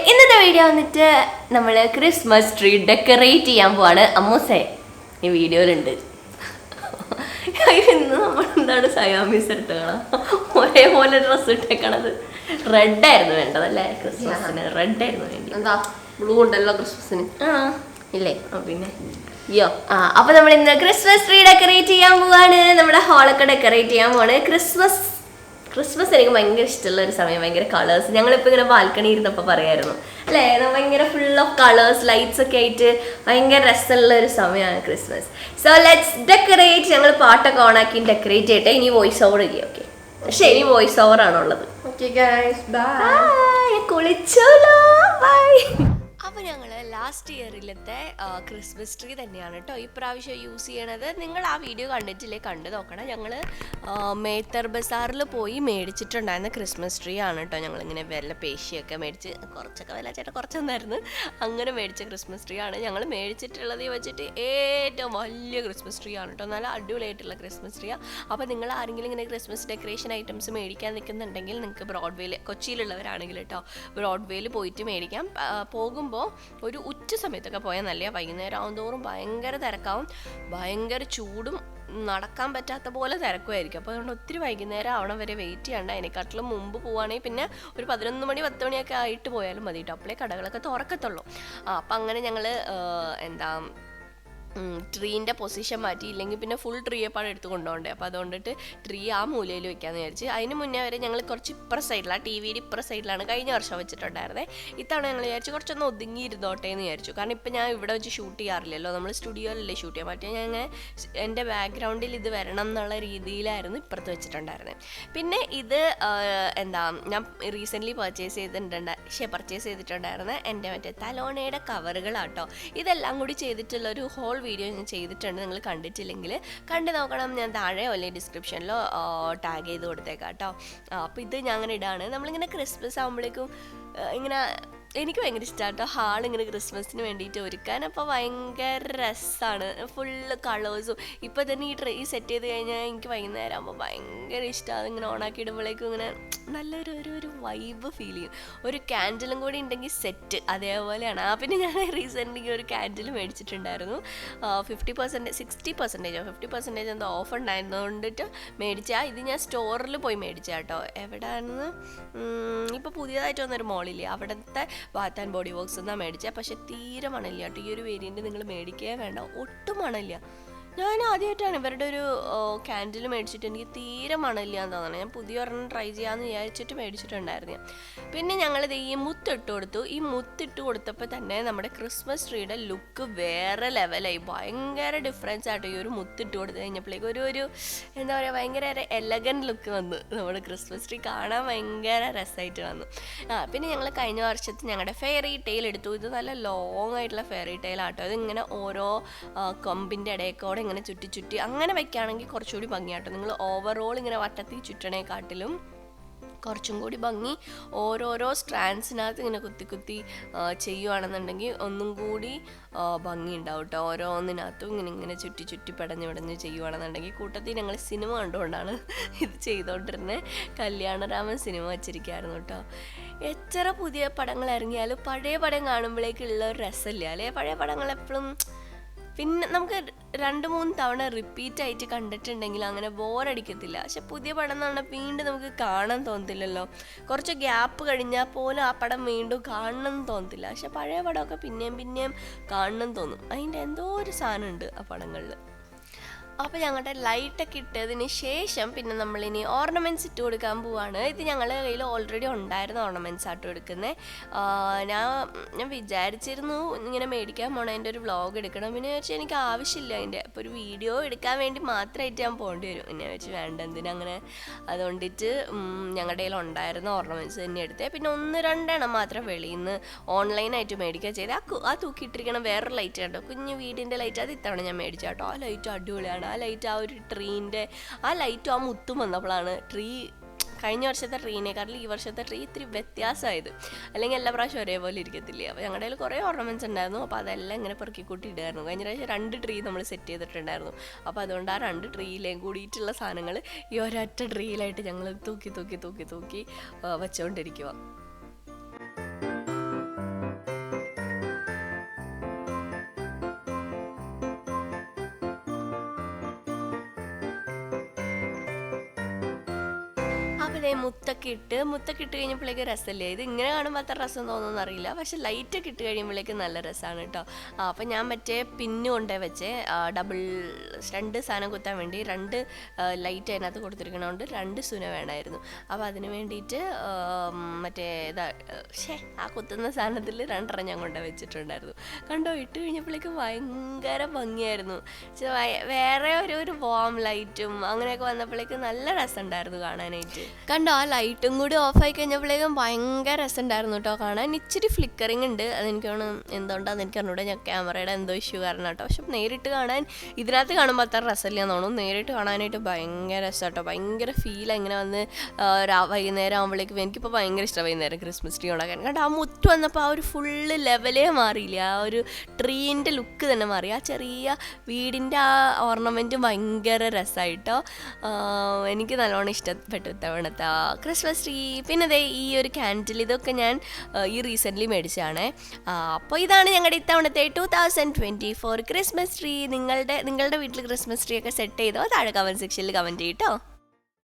ഇന്നത്തെ വീഡിയോ വന്നിട്ട് നമ്മൾ ക്രിസ്മസ് ട്രീ ഡെക്കറേറ്റ് ചെയ്യാൻ പോവാണ്. അമ്മൂസേ ഈ വീഡിയോയിലുണ്ട്. ഇന്ന് നമ്മൾ എന്താണ് സയാമീസ് ഇട്ടേക്കണം, ഒരേപോലെ ഡ്രസ്സ് ഇട്ടേക്കണത്. റെഡ് ആയിരുന്നു വേണ്ടതല്ലേ ക്രിസ്മസിന്? റെഡ് ആയിരുന്നു വേണ്ടി. എന്താ ബ്ലൂ ഉണ്ടല്ലോ ക്രിസ്മസിന്? ഇല്ലേ? പിന്നെ അപ്പൊ നമ്മൾ ഇന്ന് ക്രിസ്മസ് ട്രീ ഡെക്കറേറ്റ് ചെയ്യാൻ പോവാണ്. നമ്മുടെ ഹാളൊക്കെ ഡെക്കറേറ്റ് ചെയ്യാൻ പോവാണ്. ക്രിസ്മസ് എനിക്ക് ഭയങ്കര ഇഷ്ടമുള്ള ഒരു സമയം. ഭയങ്കര കളേഴ്സ്. ഞങ്ങളിപ്പോൾ ഇങ്ങനെ ബാൽക്കണി ഇരുന്നപ്പോൾ പറയായിരുന്നു അല്ലേ, ഭയങ്കര ഫുൾ ഓഫ് കളേഴ്സ് ലൈറ്റ്സ് ഒക്കെ ആയിട്ട് ഭയങ്കര രസമുള്ള ഒരു സമയമാണ് ക്രിസ്മസ്. So let's decorate. ഞങ്ങൾ പാട്ടൊക്കെ ഓണാക്കി ഡെക്കറേറ്റ് ചെയ്യട്ടെ. ഇനി വോയിസ് ഓവർ ഇല്ലേ? ഓക്കെ, പക്ഷെ ഇനി വോയിസ് ഓവർ ആണുള്ളത്. കുളിച്ചോളൂ, ബൈ. അപ്പോൾ ഞങ്ങൾ ലാസ്റ്റ് ഇയറിലത്തെ ക്രിസ്മസ് ട്രീ തന്നെയാണ് കേട്ടോ ഇപ്രാവശ്യം യൂസ് ചെയ്യണത്. നിങ്ങൾ ആ വീഡിയോ കണ്ടിട്ടില്ലേ? കണ്ടു നോക്കണം. ഞങ്ങൾ മേത്തർ ബസാറിൽ പോയി മേടിച്ചിട്ടുണ്ടായിരുന്ന ക്രിസ്മസ് ട്രീ ആണ് കേട്ടോ. ഞങ്ങളിങ്ങനെ വില പേശിയൊക്കെ മേടിച്ച്, കുറച്ചൊക്കെ വില ചേട്ടാ കുറച്ചൊന്നായിരുന്നു, അങ്ങനെ മേടിച്ച ക്രിസ്മസ് ട്രീ ആണ് ഞങ്ങൾ മേടിച്ചിട്ടുള്ളത്. വെച്ചിട്ട് ഏറ്റവും വലിയ ക്രിസ്മസ് ട്രീ ആണ് കേട്ടോ. നല്ല അടിപൊളിയായിട്ടുള്ള ക്രിസ്മസ് ട്രീ ആണ്. അപ്പോൾ നിങ്ങൾ ആരെങ്കിലും ഇങ്ങനെ ക്രിസ്മസ് ഡെക്കറേഷൻ ഐറ്റംസ് മേടിക്കാൻ നിൽക്കുന്നുണ്ടെങ്കിൽ നിങ്ങൾക്ക് ബ്രോഡ്വേയിൽ, കൊച്ചിയിലുള്ളവരാണെങ്കിൽ കേട്ടോ, ബ്രോഡ്വേയിൽ പോയിട്ട് മേടിക്കാം. പോകുമ്പോൾ ഒരു ഉച്ച സമയത്തൊക്കെ പോയാൽ നല്ല. വൈകുന്നേരം ആവുന്തോറും ഭയങ്കര തിരക്കാവും, ഭയങ്കര ചൂടും, നടക്കാൻ പറ്റാത്ത പോലെ തിരക്കുമായിരിക്കും. അപ്പോൾ അതുകൊണ്ട് ഒത്തിരി വൈകുന്നേരം ആവണം വരെ വെയിറ്റ് ചെയ്യണ്ട. അതിനെക്കാട്ടിലും മുമ്പ് പോവുകയാണെങ്കിൽ പിന്നെ ഒരു 11 മണി 10 മണിയൊക്കെ ആയിട്ട് പോയാലും മതി കേട്ടോ. അപ്പോഴേ കടകളൊക്കെ തുറക്കത്തുള്ളൂ. അപ്പം അങ്ങനെ ഞങ്ങൾ ട്രീൻ്റെ പൊസിഷൻ മാറ്റി, ഇല്ലെങ്കിൽ പിന്നെ ഫുൾ ട്രീയെ പാടെ എടുത്ത് കൊണ്ടുപോകണ്ടേ. അപ്പോൾ അതുകൊണ്ടിട്ട് ട്രീ ആ മൂലയിൽ വെക്കാമെന്ന് വിചാരിച്ച്. അതിന് മുന്നേ വരെ ഞങ്ങൾ കുറച്ച് ഇപ്പുറ സൈഡിലാണ്, ടി വിയുടെ ഇപ്പുറ സൈഡിലാണ് കഴിഞ്ഞ വർഷം വെച്ചിട്ടുണ്ടായിരുന്നത്. ഇത്തവണ ഞങ്ങൾ വിചാരിച്ചു കുറച്ചൊന്ന് ഒതുങ്ങിയിരുന്നോട്ടെ എന്ന് വിചാരിച്ചു. കാരണം ഇപ്പം ഞാൻ ഇവിടെ വെച്ച് ഷൂട്ട് ചെയ്യാറില്ലല്ലോ, നമ്മൾ സ്റ്റുഡിയോയിലല്ലേ ഷൂട്ട് ചെയ്യാൻ പറ്റുക. ഞാൻ എൻ്റെ ബാക്ക്ഗ്രൗണ്ടിൽ ഇത് വരണം എന്നുള്ള രീതിയിലായിരുന്നു ഇപ്പുറത്ത് വെച്ചിട്ടുണ്ടായിരുന്നത്. പിന്നെ ഇത് ഞാൻ റീസെൻ്റ്ലി പർച്ചേസ് ചെയ്തിട്ടുണ്ടായിരുന്ന എൻ്റെ മറ്റേ തലോണയുടെ കവറുകളാട്ടോ. ഇതെല്ലാം കൂടി ചെയ്തിട്ടുള്ളൊരു ഹോൾ വീഡിയോ ഞാൻ ചെയ്തിട്ടുണ്ട്. നിങ്ങൾ കണ്ടിട്ടില്ലെങ്കിൽ കണ്ടു നോക്കണം. ഞാൻ താഴെ അല്ലെങ്കിൽ ഡിസ്ക്രിപ്ഷനിലോ ടാഗ് ചെയ്ത് കൊടുത്തേക്കാം കേട്ടോ. അപ്പോൾ ഇത് ഞാൻ അങ്ങനെ ഇടാണ്. നമ്മളിങ്ങനെ ക്രിസ്മസ് ആകുമ്പോഴേക്കും ഇങ്ങനെ എനിക്ക് ഭയങ്കര ഇഷ്ടമാണ് കേട്ടോ ഹാളിങ്ങനെ ക്രിസ്മസിന് വേണ്ടിയിട്ട് ഒരുക്കാൻ. അപ്പോൾ ഭയങ്കര രസമാണ്, ഫുള്ള് കളേഴ്സും. ഇപ്പോൾ തന്നെ ഈ ട്രീ സെറ്റ് ചെയ്ത് കഴിഞ്ഞാൽ എനിക്ക് വൈകുന്നേരം ആകുമ്പോൾ ഭയങ്കര ഇഷ്ടമാണ്. ഇങ്ങനെ ഓണാക്കി ഇടുമ്പോഴേക്കും ഇങ്ങനെ നല്ലൊരു വൈബ് ഫീൽ ചെയ്യും. ഒരു ക്യാൻഡിലും കൂടി ഉണ്ടെങ്കിൽ സെറ്റ് അതേപോലെയാണ്. പിന്നെ ഞാൻ റീസെൻ്റ്ലി ഒരു ക്യാൻഡിൽ മേടിച്ചിട്ടുണ്ടായിരുന്നു. 50% എന്തോ ഓഫ് ഉണ്ടായിരുന്നുകൊണ്ടിട്ട് മേടിച്ചാൽ. ഇത് ഞാൻ സ്റ്റോറിൽ പോയി മേടിച്ചാൽ കേട്ടോ. എവിടെയാണെന്ന് ഇപ്പോൾ പുതിയതായിട്ട് വന്നൊരു മോളില്ലേ, അവിടുത്തെ ബാത്ത് ആൻഡ് ബോഡി വർക്ക്സ് എന്നാണ് മേടിച്ചത്. പക്ഷെ തീരെ മണമില്ല കേട്ടോ. ഈ ഒരു വേരിയൻറ്റ് നിങ്ങൾ മേടിക്കുകയേ വേണ്ട, ഒട്ടും മണമില്ല. ഞാൻ ആദ്യമായിട്ടാണ് ഇവരുടെ ഒരു ക്യാൻഡിൽ മേടിച്ചിട്ട് എനിക്ക് തീരെ മണമില്ല എന്ന് തോന്നുന്നത്. ഞാൻ പുതിയ ഒരെണ്ണം ട്രൈ ചെയ്യാമെന്ന് വിചാരിച്ചിട്ട് മേടിച്ചിട്ടുണ്ടായിരുന്നു. പിന്നെ ഞങ്ങളിത് ഈ മുത്തിട്ട് കൊടുത്തു. ഈ മുത്തിട്ട് കൊടുത്തപ്പോൾ തന്നെ നമ്മുടെ ക്രിസ്മസ് ട്രീയുടെ ലുക്ക് വേറെ ലെവലായി. ഭയങ്കര ഡിഫറൻസ് ആട്ടോ ഈ ഒരു മുത്തിട്ട് കൊടുത്ത് കഴിഞ്ഞപ്പോഴേക്കും. ഒരു എന്താ പറയുക, ഭയങ്കര എലഗൻറ്റ് ലുക്ക് വന്നു. നമ്മുടെ ക്രിസ്മസ് ട്രീ കാണാൻ ഭയങ്കര രസമായിട്ട് വന്നു. പിന്നെ ഞങ്ങൾ കഴിഞ്ഞ വർഷത്തെ ഞങ്ങളുടെ ഫെയറി ടെയിൽ എടുത്തു. ഇത് നല്ല ലോങ് ആയിട്ടുള്ള ഫെയറി ടെയിൽ ആട്ടോ. ഇതിങ്ങനെ ഓരോ കൊമ്പിൻ്റെ ഇടയ്ക്കോടെ ഇങ്ങനെ ചുറ്റി അങ്ങനെ വെക്കുകയാണെങ്കിൽ കുറച്ചുകൂടി ഭംഗിയാട്ടോ. നിങ്ങൾ ഓവറോൾ ഇങ്ങനെ വട്ടത്തിൽ ചുറ്റണേക്കാട്ടിലും കുറച്ചും കൂടി ഭംഗി ഓരോരോ സ്ട്രാൻഡ്സിനകത്ത് ഇങ്ങനെ കുത്തി ചെയ്യുകയാണെന്നുണ്ടെങ്കിൽ ഒന്നും കൂടി ഭംഗി ഉണ്ടാവും കേട്ടോ. ഓരോന്നിനകത്തും ഇങ്ങനെ ചുറ്റി പടഞ്ഞ് ചെയ്യുകയാണെന്നുണ്ടെങ്കിൽ. കൂട്ടത്തിൽ ഞങ്ങൾ സിനിമ കണ്ടുകൊണ്ടാണ് ഇത് ചെയ്തുകൊണ്ടിരുന്നത്. കല്യാണരാമൻ സിനിമ വെച്ചിരിക്കുകയായിരുന്നു കേട്ടോ. എത്ര പുതിയ പടങ്ങൾ ഇറങ്ങിയാലും പഴയ പടം കാണുമ്പോഴേക്കുള്ള ഒരു രസമില്ല അല്ലേ? പഴയ പടങ്ങൾ എപ്പോഴും പിന്നെ നമുക്ക് 2-3 തവണ റിപ്പീറ്റായിട്ട് കണ്ടിട്ടുണ്ടെങ്കിൽ അങ്ങനെ ബോറടിക്കത്തില്ല. പക്ഷെ പുതിയ പടം എന്ന് പറഞ്ഞാൽ വീണ്ടും നമുക്ക് കാണാൻ തോന്നത്തില്ലല്ലോ. കുറച്ച് ഗ്യാപ്പ് കഴിഞ്ഞാൽ പോലും ആ പടം വീണ്ടും കാണണം എന്ന് തോന്നത്തില്ല. പക്ഷെ പഴയ പടമൊക്കെ പിന്നെയും കാണണം തോന്നും. അതിൻ്റെ എന്തോ ഒരു സാധനമുണ്ട് ആ പടങ്ങളിൽ. അപ്പോൾ ഞങ്ങളുടെ ലൈറ്റൊക്കെ ഇട്ടതിന് ശേഷം പിന്നെ നമ്മളിനി ഓർണമെൻറ്റ്സ് ഇട്ട് കൊടുക്കാൻ പോവാണ്. ഇത് ഞങ്ങളുടെ കയ്യിൽ ഓൾറെഡി ഉണ്ടായിരുന്ന ഓർണമെൻറ്റ്സ് ആട്ടോ എടുക്കുന്നത്. ഞാൻ വിചാരിച്ചിരുന്നു ഇങ്ങനെ മേടിക്കാൻ പോണതിൻ്റെ ഒരു വ്ളോഗ് എടുക്കണം. പിന്നെ വെച്ചാൽ എനിക്ക് ആവശ്യമില്ല അതിൻ്റെ. അപ്പോൾ ഒരു വീഡിയോ എടുക്കാൻ വേണ്ടി മാത്രമായിട്ട് ഞാൻ പോകേണ്ടി വരും. പിന്നെ വെച്ച് വേണ്ട എന്തിനങ്ങനെ. അതുകൊണ്ടിട്ട് ഞങ്ങളുടെ കയ്യിൽ ഉണ്ടായിരുന്ന ഓർണമെൻറ്റ്സ് തന്നെ എടുത്തേ. പിന്നെ 1-2 എണ്ണം മാത്രം വെളിയിൽ നിന്ന് ഓൺലൈനായിട്ട് മേടിക്കുക ചെയ്ത്. ആ തൂക്കിയിട്ടിരിക്കണം വേറൊരു ലൈറ്റ് കേട്ടോ, കുഞ്ഞു വീടിൻ്റെ ലൈറ്റ്. അത് ഇത്തവണ ഞാൻ മേടിച്ചു കേട്ടോ. ആ ലൈറ്റ് അടിപൊളിയാണ്. ആ ലൈറ്റ്, ആ ഒരു ട്രീൻ്റെ ആ ലൈറ്റും ആ മുത്തും വന്നപ്പോഴാണ് ട്രീ കഴിഞ്ഞ വർഷത്തെ ട്രീനേക്കാട്ടിൽ ഈ വർഷത്തെ ട്രീ ഇത്തിരി വ്യത്യാസമായത്. അല്ലെങ്കിൽ എല്ലാ പ്രാവശ്യം ഒരേപോലെ ഇരിക്കത്തില്ലേ. അപ്പോൾ ഞങ്ങളുടെ കയ്യിൽ കുറേ ഓർണമെൻറ്റ്സ് ഉണ്ടായിരുന്നു. അപ്പോൾ അതെല്ലാം ഇങ്ങനെ പെറുക്കിക്കൂട്ടി ഇടുമായിരുന്നു. കഴിഞ്ഞ പ്രാവശ്യം 2 ട്രീ നമ്മൾ സെറ്റ് ചെയ്തിട്ടുണ്ടായിരുന്നു. അപ്പോൾ അതുകൊണ്ട് ആ 2 ട്രീയിലേയും കൂടിയിട്ടുള്ള സാധനങ്ങൾ ഈ ഒരൊറ്റ ട്രീയിലായിട്ട് ഞങ്ങൾ തൂക്കി വെച്ചുകൊണ്ടിരിക്കുക. ഇതേ മുത്തൊക്കെ ഇട്ട് കഴിഞ്ഞപ്പോഴേക്ക് രസമല്ലേ. ഇത് ഇങ്ങനെ കാണുമ്പോൾ അത്ര രസം തോന്നുമെന്ന് അറിയില്ല, പക്ഷെ ലൈറ്റൊക്കെ ഇട്ട് കഴിയുമ്പോഴേക്ക് നല്ല രസമാണ് കേട്ടോ. അപ്പം ഞാൻ മറ്റേ പിന്ന് കൊണ്ടേ വെച്ചേ, ഡബിൾ 2 സാധനം കുത്താൻ വേണ്ടി 2 ലൈറ്റ് അതിനകത്ത് കൊടുത്തിരിക്കണോണ്ട് 2 സുന വേണമായിരുന്നു. അപ്പോൾ അതിന് വേണ്ടിയിട്ട് മറ്റേ ആ കുത്തുന്ന സാധനത്തിൽ 2 ഞാൻ കൊണ്ടു വെച്ചിട്ടുണ്ടായിരുന്നു. കണ്ടോ, ഇട്ട് കഴിഞ്ഞപ്പോഴേക്കും ഭയങ്കര ഭംഗിയായിരുന്നു. വേറെ ഒരു വോം ലൈറ്റും അങ്ങനെയൊക്കെ വന്നപ്പോഴേക്കും നല്ല രസമുണ്ടായിരുന്നു കാണാനായിട്ട്. കണ്ടോ, ആ ലൈറ്റും കൂടി ഓഫായി കഴിഞ്ഞപ്പോഴേക്കും ഭയങ്കര രസമുണ്ടായിരുന്നു കേട്ടോ കാണാൻ. ഇച്ചിരി ഫ്ലിക്കറിങ് ഉണ്ട്, അതെനിക്ക് എന്തുകൊണ്ടാന്ന് എനിക്ക് അറിഞ്ഞൂടെ, ഞാൻ ക്യാമറയുടെ എന്തോ ഇഷ്യൂ കാരണം കേട്ടോ. പക്ഷെ നേരിട്ട് കാണാൻ ഇതിനകത്ത് കാണുമ്പോൾ അത്ര രസമില്ലാന്ന് തോന്നുന്നു. നേരിട്ട് കാണാനായിട്ട് ഭയങ്കര രസം കേട്ടോ. ഭയങ്കര ഫീൽ ഇങ്ങനെ വന്ന് വൈകുന്നേരം ആകുമ്പോഴേക്കും എനിക്കിപ്പോൾ ഭയങ്കര ഇഷ്ടമാണ് വൈകുന്നേരം ക്രിസ്മസ് ട്രീ ഉണ്ടാക്കാൻ. കണ്ടോ, ആ മുറ്റ് വന്നപ്പോൾ ആ ഒരു ഫുള്ള് ലെവലേ മാറിയില്ല, ആ ഒരു ട്രീൻ്റെ ലുക്ക് തന്നെ മാറി. ആ ചെറിയ വീടിൻ്റെ ആ ഓർണമെൻറ്റും ഭയങ്കര രസമായിട്ടോ. എനിക്ക് നല്ലോണം ഇഷ്ടപ്പെട്ടു ഇത്തവണത്തെ ക്രിസ്മസ് ട്രീ. പിന്നെ ദേ ഈ ഒരു ക്യാൻഡിൽ, ഇതൊക്കെ ഞാൻ ഈ റീസെൻ്റ്ലി മേടിച്ചതാണേ. അപ്പോൾ ഇതാണ് ഞങ്ങളുടെ ഇത്തവണത്തെ 2024 ക്രിസ്മസ് ട്രീ. നിങ്ങളുടെ വീട്ടിൽ ക്രിസ്മസ് ട്രീ ഒക്കെ സെറ്റ് ചെയ്തോ? താഴെ കമൻറ്റ് സെക്ഷനിൽ കമൻറ്റ് ചെയ്യട്ടോ.